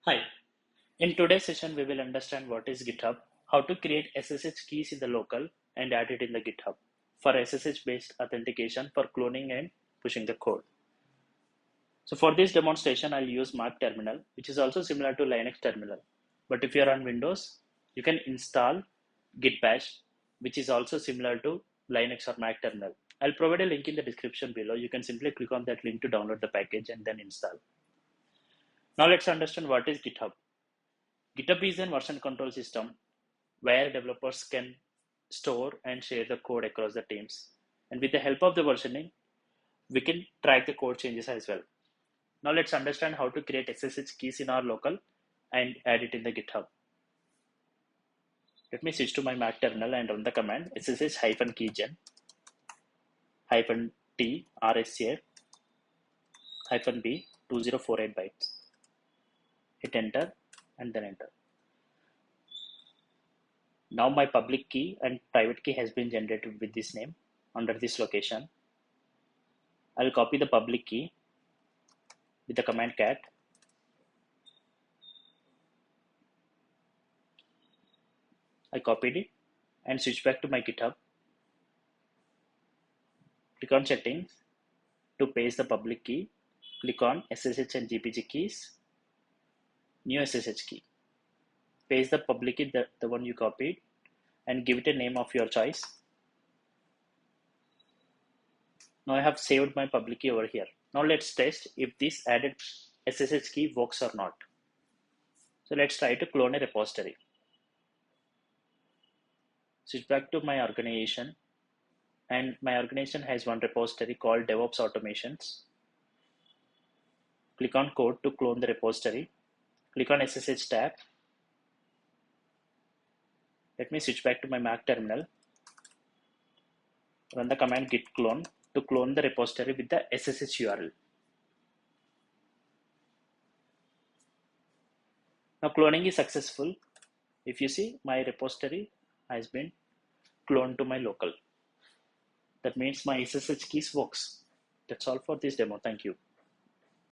Hi, in today's session, we will understand what is GitHub, how to create SSH keys in the local and add it in the GitHub for SSH-based authentication for cloning and pushing the code. So for this demonstration, I'll use Mac terminal, which is also similar to Linux terminal. But if you're on Windows, you can install Git bash, which is also similar to Linux or Mac terminal. I'll provide a link in the description below. You can simply click on that link to download the package and then install. Now let's understand what is GitHub. GitHub is a version control system where developers can store and share the code across the teams. And with the help of the versioning, we can track the code changes as well. Now let's understand how to create SSH keys in our local and add it in the GitHub. Let me switch to my Mac terminal and run the command ssh-keygen -t rsca-b 2048 bytes. Hit enter and then enter. Now my public key and private key has been generated with this name under this location. I'll copy the public key with the command cat. I copied it and switch back to my GitHub. Click on settings to paste the public key. Click on SSH and GPG keys. New SSH key. Paste the public key, the one you copied, and give it a name of your choice. Now I have saved my public key over here. Now let's test if this added SSH key works or not. So let's try to clone a repository. Switch back to my organization, and my organization has one repository called DevOps Automations. Click on code to clone the repository. Click on SSH tab. Let me switch back to my Mac terminal. Run the command git clone to clone the repository with the SSH URL. Now cloning is successful. If you see, my repository has been cloned to my local. That means my SSH keys works. That's all for this demo. Thank you.